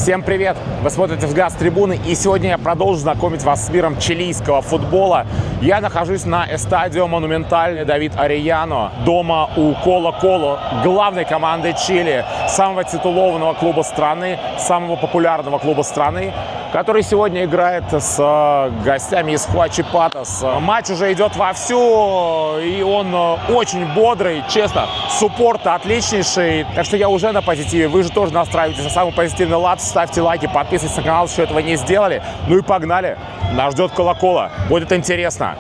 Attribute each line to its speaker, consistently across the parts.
Speaker 1: Всем привет! Вы смотрите «Взгляд с трибуны», и сегодня я продолжу знакомить вас с миром чилийского футбола. Я нахожусь на Эстадио Монументаль Давид Арияно, дома у Коло-Коло, главной команды Чили, самого титулованного клуба страны, самого популярного клуба страны, который сегодня играет с гостями из Хуачипатос. Матч уже идет вовсю, и он очень бодрый, честно, суппорт отличнейший, так что я уже на позитиве, вы же тоже настраивайтесь на самый позитивный лад, ставьте лайки, подписывайтесь на канал, если этого не сделали. Ну и погнали, нас ждет Коло-Коло, будет интересно.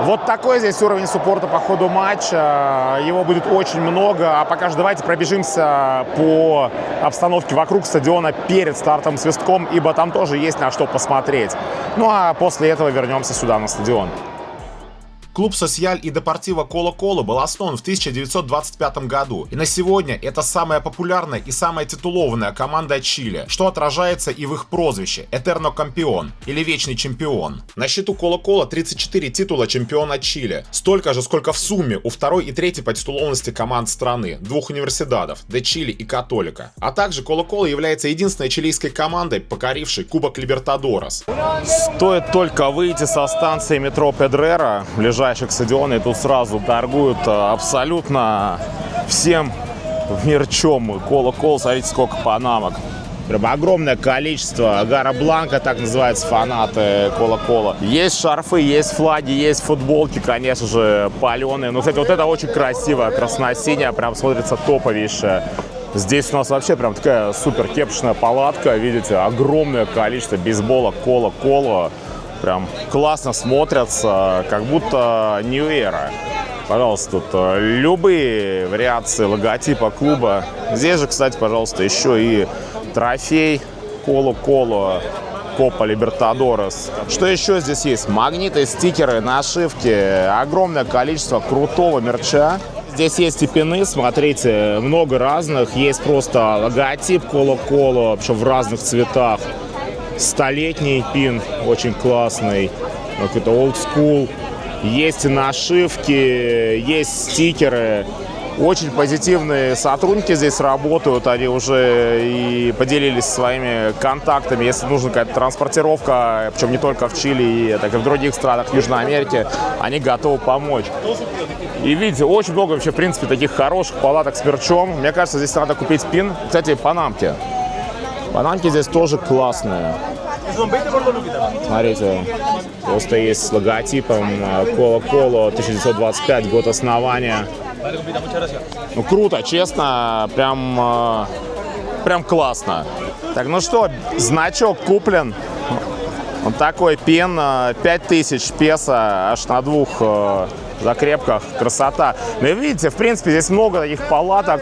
Speaker 1: Вот такой здесь уровень суппорта по ходу матча. Его будет очень много. А пока же давайте пробежимся по обстановке вокруг стадиона перед стартом свистком, ибо там тоже есть на что посмотреть. Ну а после этого вернемся сюда на стадион.
Speaker 2: Клуб «Сосьяль» и «Депортиво Коло-Коло» был основан в 1925 году, и на сегодня это самая популярная и самая титулованная команда Чили, что отражается и в их прозвище «Этерно Кампион» или «Вечный чемпион». На счету Коло-Коло 34 титула чемпиона Чили, столько же, сколько в сумме у второй и третьей по титулованности команд страны, двух универсидадов – Де Чили и Католика. А также Коло-Коло является единственной чилийской командой, покорившей Кубок Либертадорес.
Speaker 1: Стоит только выйти со станции метро Педрера, ближайших стадиона, и тут сразу торгуют абсолютно всем в мир чем. Коло-Коло, смотрите, сколько панамок. Прям огромное количество. Гара Бланка, так называются фанаты Коло-Коло. Есть шарфы, есть флаги, есть футболки, конечно же, паленые. Но, кстати, вот это очень красиво, красно-синяя, прям смотрится топовейшая. Здесь у нас вообще прям такая супер кепочная палатка. Видите, огромное количество бейсбола Коло-Коло. Прям классно смотрятся, как будто New Era. Пожалуйста, тут любые вариации логотипа клуба. Здесь же, кстати, пожалуйста, еще и трофей Коло-Коло Копа Либертадорес. Что еще здесь есть? Магниты, стикеры, нашивки. Огромное количество крутого мерча. Здесь есть и пины, смотрите, много разных. Есть просто логотип Коло-Коло, причем в разных цветах. Столетний пин, очень классный, какой-то old school. Есть нашивки, есть стикеры. Очень позитивные сотрудники здесь работают, они уже и поделились своими контактами. Если нужна какая-то транспортировка, причем не только в Чили, так и в других странах Южной Америки, они готовы помочь. И видите, очень много вообще, в принципе, таких хороших палаток с мерчом. Мне кажется, здесь надо купить пин. Кстати, панамки. Панамки здесь тоже классные. Смотрите, просто есть с логотипом Коло-Коло, 1925, год основания. Ну круто, честно, прям классно. Так, ну что, значок куплен. Вот такой пин, 5000 песо, аж на двух закрепках, красота. Ну и видите, в принципе, здесь много таких палаток,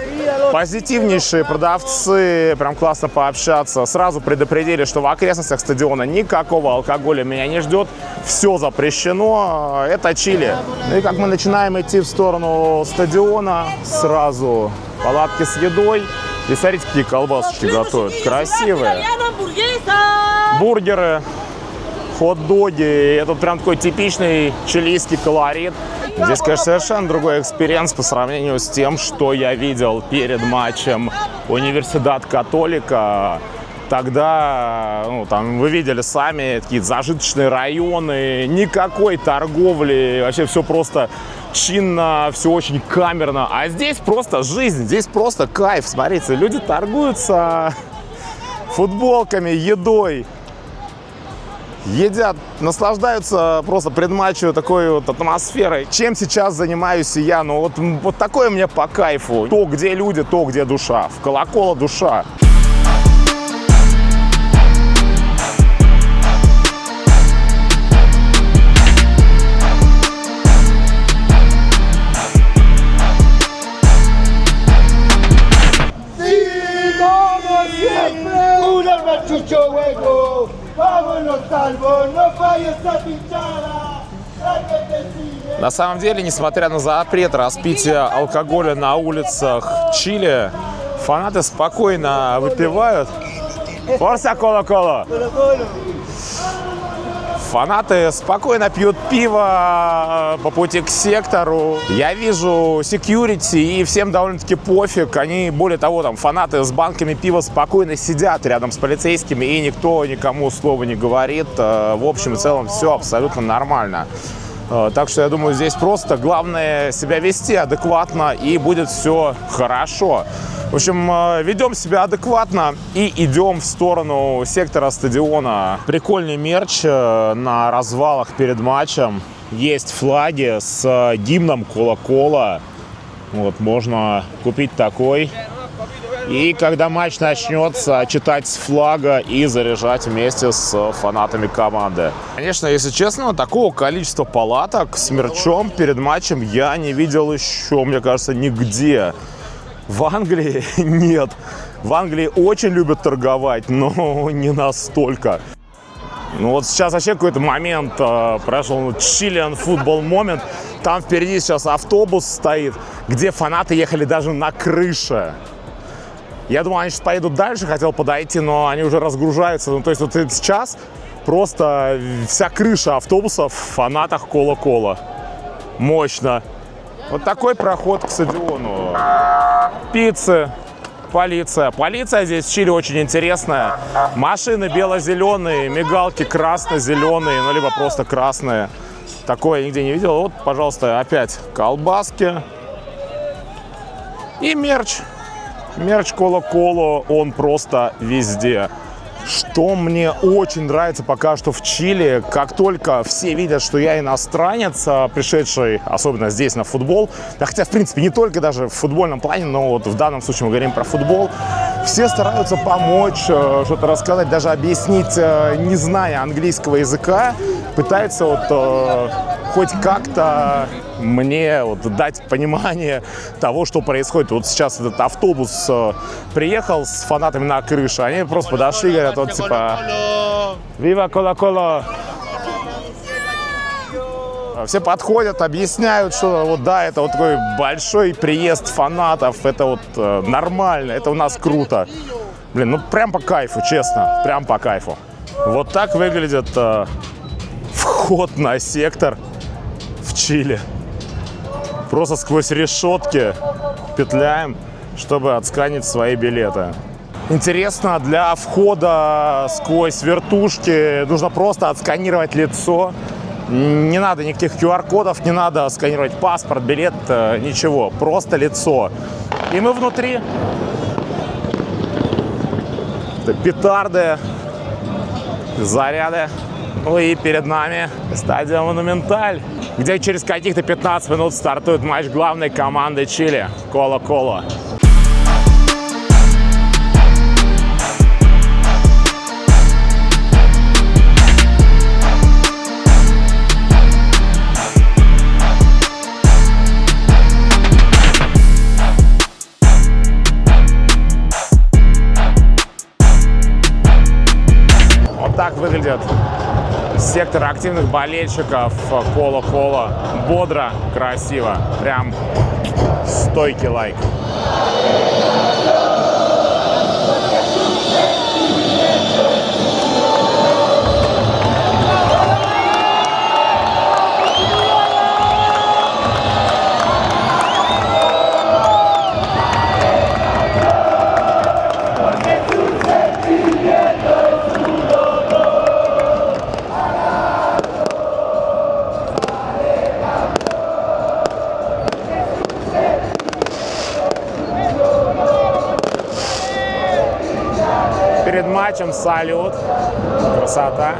Speaker 1: позитивнейшие продавцы, прям классно пообщаться. Сразу предупредили, что в окрестностях стадиона никакого алкоголя меня не ждет, все запрещено, это Чили. Ну и как мы начинаем идти в сторону стадиона, сразу палатки с едой. И смотрите, какие колбасочки готовят, красивые. Бургеры, хот-доги, это прям такой типичный чилийский колорит. Здесь, конечно, совершенно другой экспириенс по сравнению с тем, что я видел перед матчем Универсидад Католика. Тогда, ну, там вы видели сами, такие зажиточные районы, никакой торговли, вообще все просто чинно, все очень камерно. А здесь просто жизнь, здесь просто кайф. Смотрите, люди торгуются футболками, едой. Едят, наслаждаются просто предматчевой такой вот атмосферой. Чем сейчас занимаюсь и я, ну вот такое мне по кайфу. То, где люди, то, где душа. В Коло-Коло душа. На самом деле, несмотря на запрет распития алкоголя на улицах Чили, Фанаты спокойно выпивают. Форса Коло-Коло. Фанаты спокойно пьют пиво по пути к сектору. Я вижу секьюрити, и всем довольно-таки пофиг. Они, более того, там фанаты с банками пива спокойно сидят рядом с полицейскими, и никто никому слова не говорит. В общем и целом все абсолютно нормально. Так что я думаю, здесь просто главное себя вести адекватно, и будет все хорошо. В общем, ведем себя адекватно и идем в сторону сектора стадиона. Прикольный мерч на развалах перед матчем. Есть флаги с гимном Коло-Коло. Вот, можно купить такой. И когда матч начнется, читать с флага и заряжать вместе с фанатами команды. Конечно, если честно, такого количества палаток с мерчом перед матчем я не видел еще, мне кажется, нигде. В Англии нет. В Англии очень любят торговать, но не настолько. Ну вот сейчас вообще какой-то момент прошел, Chilean football момент. Там впереди сейчас автобус стоит, где фанаты ехали даже на крыше. Я думал, они сейчас поедут дальше, хотел подойти, но они уже разгружаются. Ну, то есть вот сейчас просто вся крыша автобусов в фанатах Коло-Коло. Мощно. Вот такой проход к стадиону. Пиццы, полиция. Полиция здесь в Чили очень интересная. Машины бело-зеленые, мигалки красно-зеленые, ну либо просто красные. Такое я нигде не видел. Вот, пожалуйста, опять колбаски. И мерч. Мерч Коло-Коло, он просто везде. Что мне очень нравится пока что в Чили, как только все видят, что я иностранец, пришедший, особенно здесь, на футбол, да хотя, в принципе, не только даже в футбольном плане, но вот в данном случае мы говорим про футбол, все стараются помочь, что-то рассказать, даже объяснить, не зная английского языка, пытаются вот хоть как-то мне вот дать понимание того, что происходит. Вот сейчас этот автобус приехал с фанатами на крыше, они просто подошли и говорят, вот типа «Viva Коло-Коло!». Все подходят, объясняют, что вот да, это вот такой большой приезд фанатов, это вот нормально, это у нас круто. Блин, ну прям по кайфу, честно, прям по кайфу. Вот так выглядит вход на сектор в Чили. Просто сквозь решетки петляем, чтобы отсканить свои билеты. Интересно, для входа сквозь вертушки нужно просто отсканировать лицо. Не надо никаких QR-кодов, не надо сканировать паспорт, билет, ничего. Просто лицо. И мы внутри. Петарды, заряды. Ну и перед нами стадион Монументаль, где через каких-то 15 минут стартует матч главной команды Чили Коло-Коло. Вот так выглядит сектор активных болельщиков Коло-Коло. Бодро, красиво. Прям стойкий лайк. Перед матчем салют. Красота.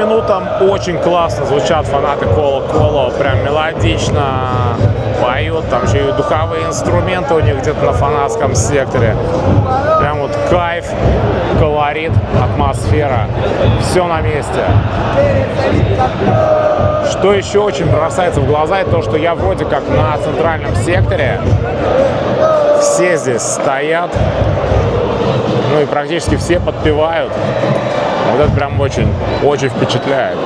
Speaker 1: минутам очень классно звучат фанаты Коло-Коло, прям мелодично поют, там еще и духовые инструменты у них где-то на фанатском секторе. Прям вот кайф, колорит, атмосфера, все на месте. Что еще очень бросается в глаза, это то, что я вроде как на центральном секторе, все здесь стоят, ну и практически все подпевают. Вот это прям очень, очень впечатляет.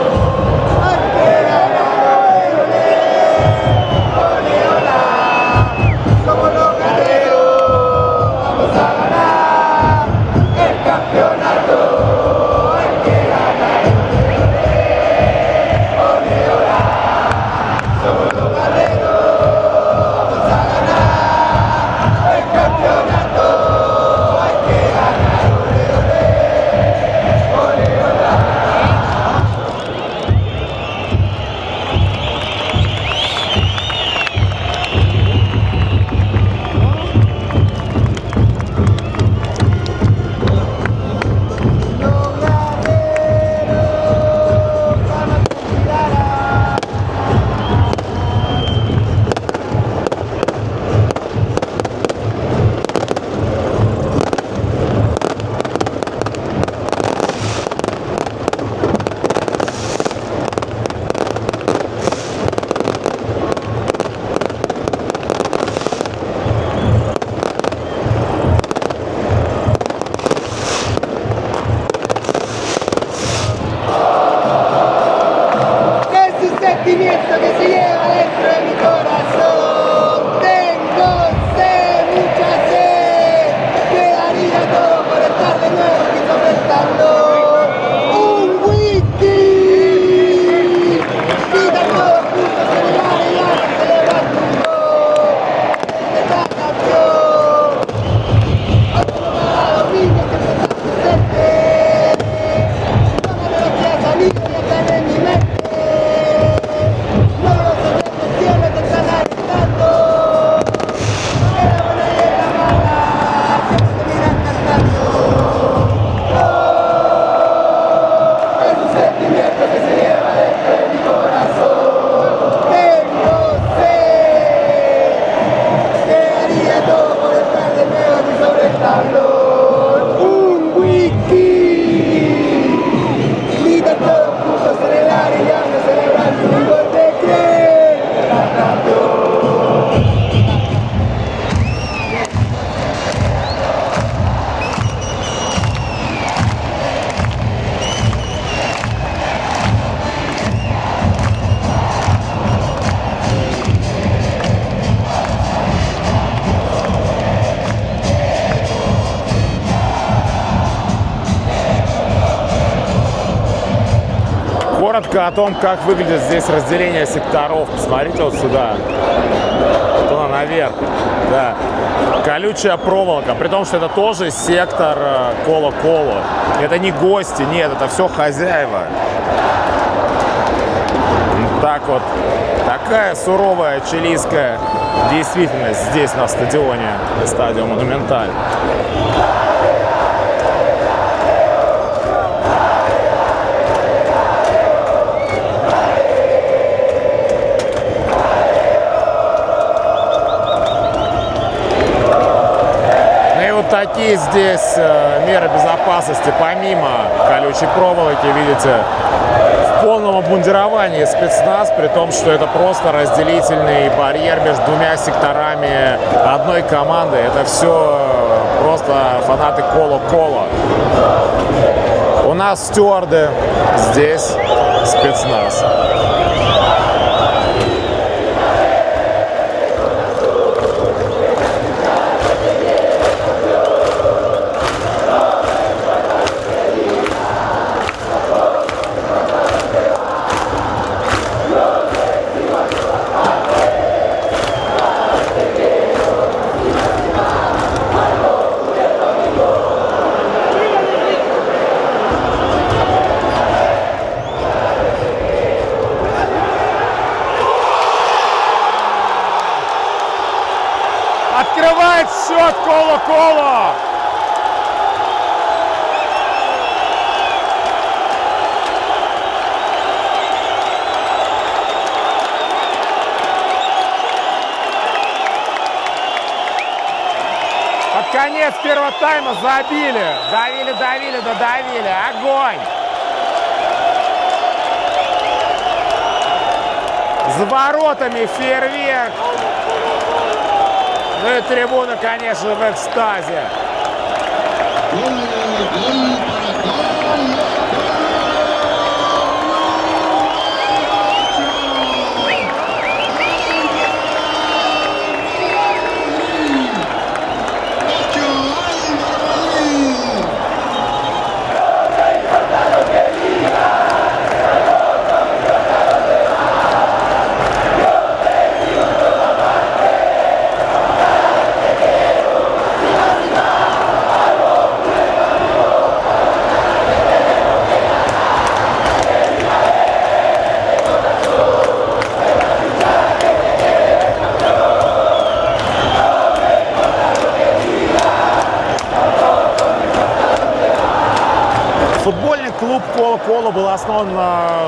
Speaker 1: Коротко о том, как выглядит здесь разделение секторов. Посмотрите вот сюда. Туда наверх. Да. Колючая проволока. При том, что это тоже сектор Коло-Коло. Это не гости, нет, это все хозяева. Так вот. Такая суровая чилийская действительность здесь на стадионе. Стадио Монументаль. Такие здесь меры безопасности, помимо колючей проволоки, видите, в полном обмундировании спецназ, при том, что это просто разделительный барьер между двумя секторами одной команды. Это все просто фанаты Коло-Коло. У нас стюарды, здесь спецназ. Открывает счет Коло-Коло. конец первого тайма забили. Давили, додавили. Огонь! За воротами фейерверк. Ну и трибуна, конечно, в экстазе. Футбольный клуб Коло-Коло был основан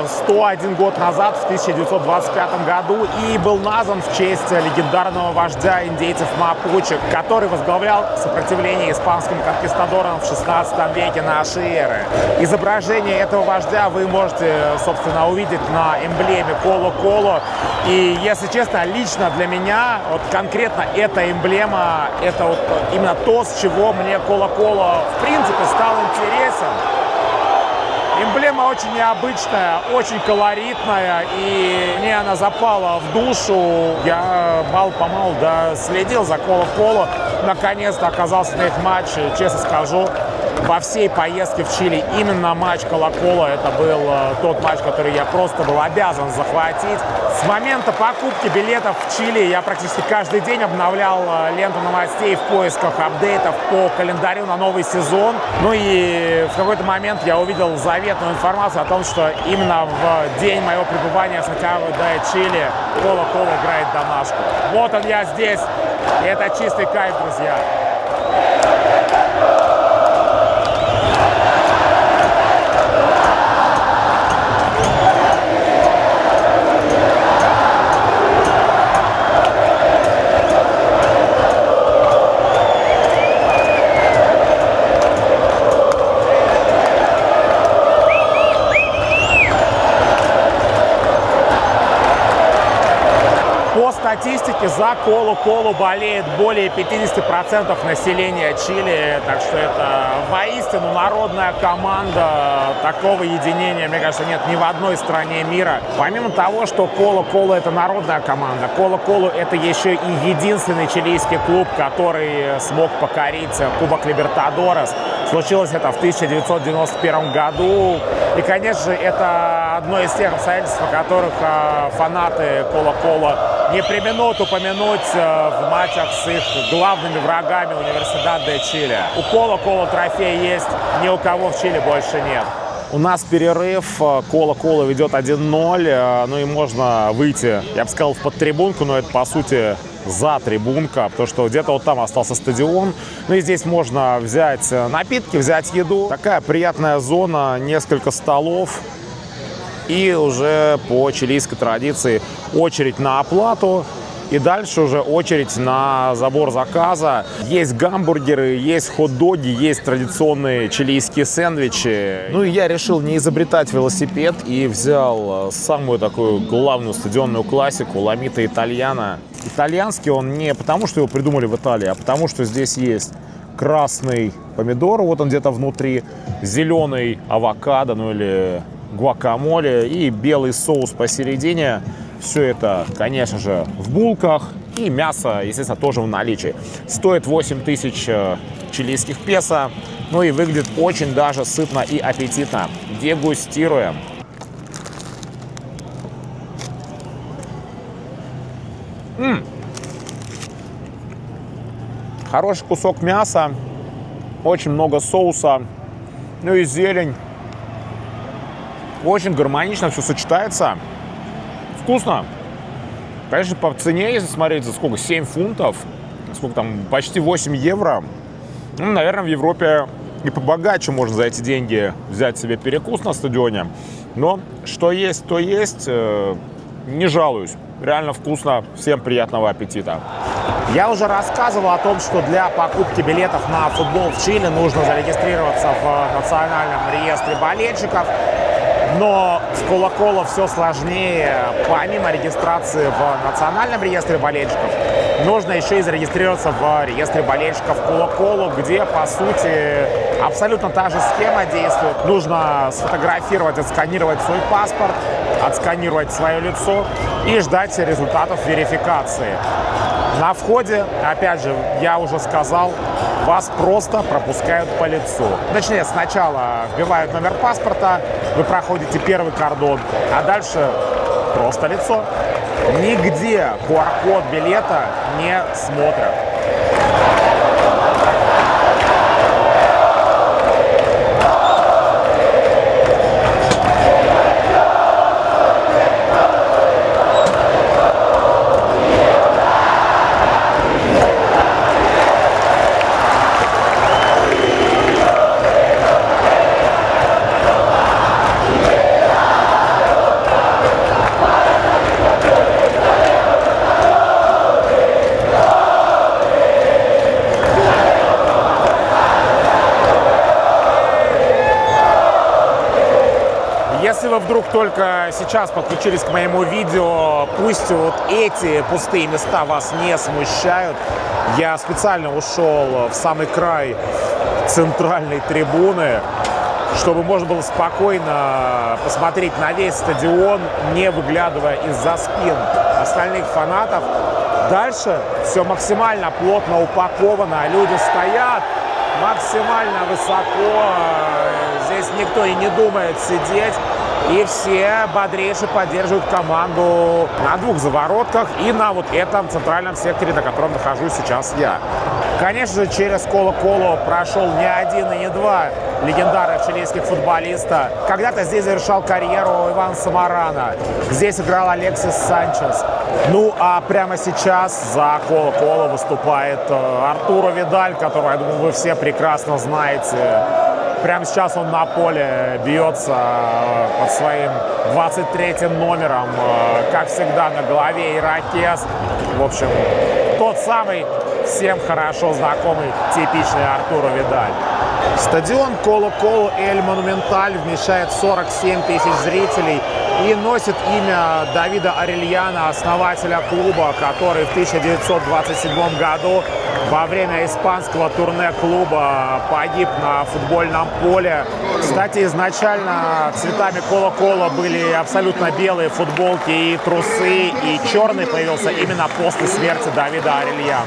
Speaker 1: 101 год назад, в 1925 году, и был назван в честь легендарного вождя индейцев Мапуче, который возглавлял сопротивление испанским конкистадорам в 16 веке нашей эры. Изображение этого вождя вы можете, собственно, увидеть на эмблеме Коло-Коло. И, если честно, лично для меня, вот конкретно эта эмблема, это вот именно то, с чего мне Коло-Коло, в принципе, стал интересен. Эмблема очень необычная, очень колоритная, и мне она запала в душу. Я мало-помалу следил за Коло-Коло. Наконец-то оказался на их матче, честно скажу. Во всей поездке в Чили именно матч Коло-Коло это был тот матч, который я просто был обязан захватить. С момента покупки билетов в Чили я практически каждый день обновлял ленту новостей в поисках апдейтов по календарю на новый сезон. Ну и в какой-то момент я увидел заветную информацию о том, что именно в день моего пребывания в Сантьяго де Чили Коло-Коло играет домашку. Вот он я здесь, и это чистый кайф, друзья. По статистике за Коло-Коло болеет более 50% населения Чили, так что это воистину народная команда. Такого единения, мне кажется, нет ни в одной стране мира. Помимо того, что Коло-Коло это народная команда, Коло-Коло это еще и единственный чилийский клуб, который смог покорить Кубок Либертадорес. Случилось это в 1991 году. И, конечно же, это одно из тех обстоятельств, о которых фанаты Коло-Коло не преминут упомянуть в матчах с их главными врагами Универсидад де Чили. У Коло-Коло трофей есть, ни у кого в Чили больше нет. У нас перерыв, Коло-Коло ведет 1-0, ну и можно выйти, я бы сказал, в подтрибунку, но это, по сути, за трибунка, потому что где-то вот там остался стадион. Ну и здесь можно взять напитки, взять еду. Такая приятная зона, несколько столов. И уже по чилийской традиции очередь на оплату. И дальше уже очередь на забор заказа. Есть гамбургеры, есть хот-доги, есть традиционные чилийские сэндвичи. Ну и я решил не изобретать велосипед и взял самую такую главную стадионную классику Ламита Итальяно. Итальянский он не потому, что его придумали в Италии, а потому, что здесь есть красный помидор, вот он где-то внутри, зеленый авокадо, ну или гуакамоле и белый соус посередине. Все это, конечно же, в булках. И мясо, естественно, тоже в наличии. Стоит 8000 чилийских песо. Ну и выглядит очень даже сытно и аппетитно. Дегустируем. Хороший кусок мяса. Очень много соуса. Ну и зелень. Очень гармонично все сочетается. Вкусно. Конечно, по цене, если смотреть, за сколько? 7 фунтов. Сколько там? Почти 8 евро. Ну, наверное, в Европе и побогаче можно за эти деньги взять себе перекус на стадионе. Но что есть, то есть. Не жалуюсь. Реально вкусно. Всем приятного аппетита. Я уже рассказывал о том, что для покупки билетов на футбол в Чили нужно зарегистрироваться в национальном реестре болельщиков. Но в Коло-Коло все сложнее. Помимо регистрации в национальном реестре болельщиков, нужно еще и зарегистрироваться в реестре болельщиков Коло-Коло, где, по сути, абсолютно та же схема действует. Нужно сфотографировать, отсканировать свой паспорт, отсканировать свое лицо и ждать результатов верификации. На входе, опять же, я уже сказал, вас просто пропускают по лицу. Точнее, сначала вбивают номер паспорта, вы проходите первый кордон, а дальше просто лицо. Нигде QR-код билета не смотрят. Если вы вдруг только сейчас подключились к моему видео, пусть вот эти пустые места вас не смущают. Я специально ушел в самый край центральной трибуны, чтобы можно было спокойно посмотреть на весь стадион, не выглядывая из-за спин остальных фанатов. Дальше все максимально плотно упаковано, люди стоят максимально высоко, здесь никто и не думает сидеть. И все бодрейше поддерживают команду на двух заворотках и на вот этом центральном секторе, на котором нахожусь сейчас я. Конечно же, через Коло-Коло прошел не один и не два легендарных чилийских футболиста. Когда-то здесь завершал карьеру Иван Самарано. Здесь играл Алексис Санчес. Ну а прямо сейчас за Коло-Коло выступает Артуро Видаль, которого, я думаю, вы все прекрасно знаете. Прямо сейчас он на поле бьется под своим 23-м номером. Как всегда, на голове ирокез. В общем, тот самый всем хорошо знакомый типичный Артуро Видаль. Стадион Коло-Коло Эль Монументаль вмещает 47 тысяч зрителей и носит имя Давида Орельяна, основателя клуба, который в 1927 году во время испанского турне клуба погиб на футбольном поле. Кстати, изначально цветами Коло-Коло были абсолютно белые футболки и трусы, и черный появился именно после смерти Давида Орельяна.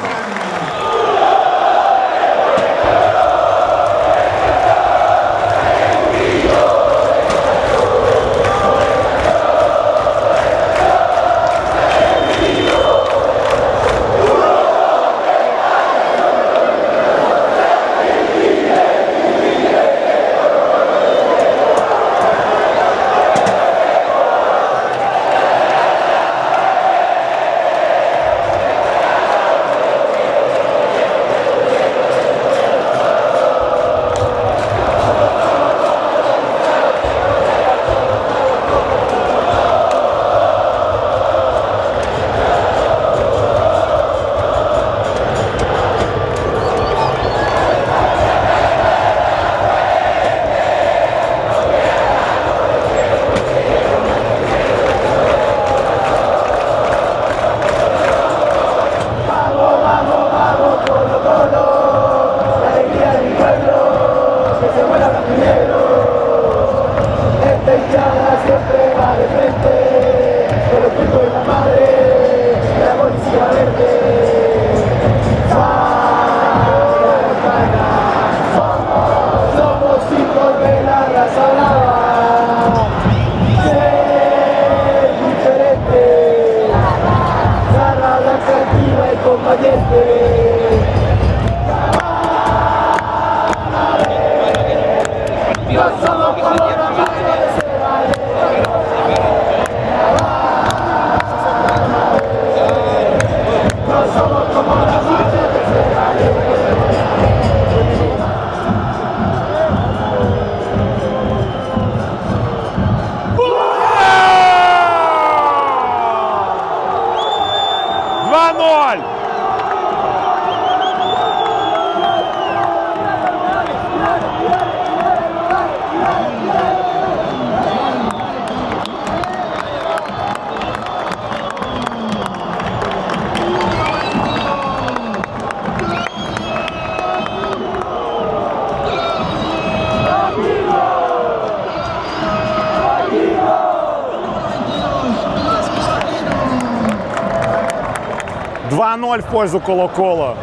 Speaker 1: 2-0 в пользу Коло-Коло.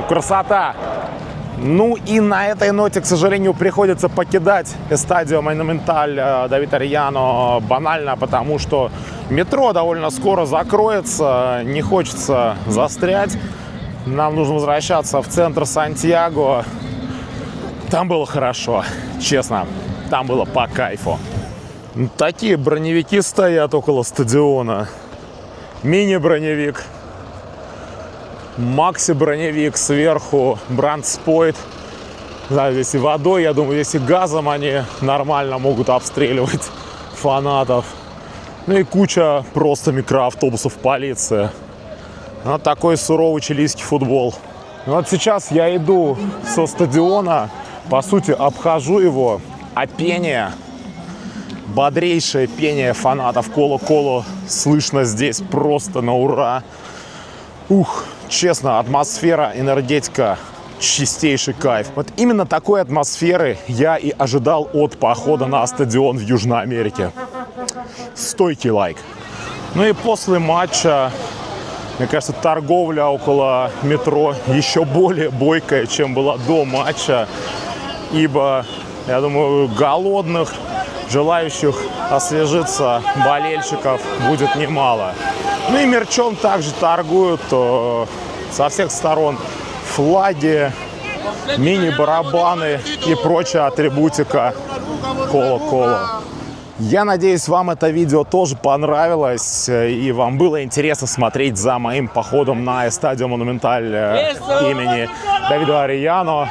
Speaker 1: Красота. Ну и на этой ноте, к сожалению, приходится покидать Эстадио Монументаль Давид Арияно банально, потому что метро довольно скоро закроется, не хочется застрять. Нам нужно возвращаться в центр Сантьяго. Там было хорошо, честно, там было по кайфу. Такие броневики стоят около стадиона. Мини-броневик. Макси-броневик, сверху брандспойт. Да, если водой, я думаю, если газом, они нормально могут обстреливать фанатов. Ну и куча просто микроавтобусов полиции. Вот такой суровый чилийский футбол. Вот сейчас я иду со стадиона, по сути, обхожу его, а пение, бодрейшее пение фанатов Коло-Коло слышно здесь просто на ура. Ух, честно, атмосфера, энергетика, чистейший кайф. Вот именно такой атмосферы я и ожидал от похода на стадион в Южной Америке. Стойкий лайк. Ну и после матча, мне кажется, торговля около метро еще более бойкая, чем была до матча. Ибо, я думаю, голодных, желающих освежиться болельщиков будет немало. Ну и мерчом также торгуют со всех сторон флаги, мини-барабаны и прочая атрибутика Коло-Коло. Я надеюсь, вам это видео тоже понравилось и вам было интересно смотреть за моим походом на Эстадио Монументаль имени Давида Арияно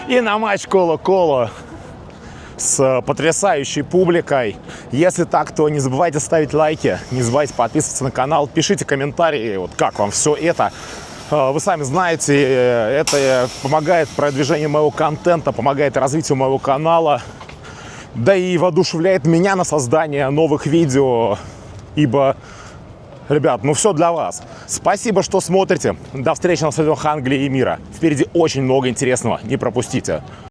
Speaker 1: и на матч Коло-Коло с потрясающей публикой. Если так, то не забывайте ставить лайки, не забывайте подписываться на канал, пишите комментарии, вот как вам все это. Вы сами знаете, это помогает продвижению моего контента, помогает развитию моего канала, да и воодушевляет меня на создание новых видео, ибо, ребят, ну все для вас. Спасибо, что смотрите. До встречи на стадионах Англии и мира. Впереди очень много интересного, не пропустите.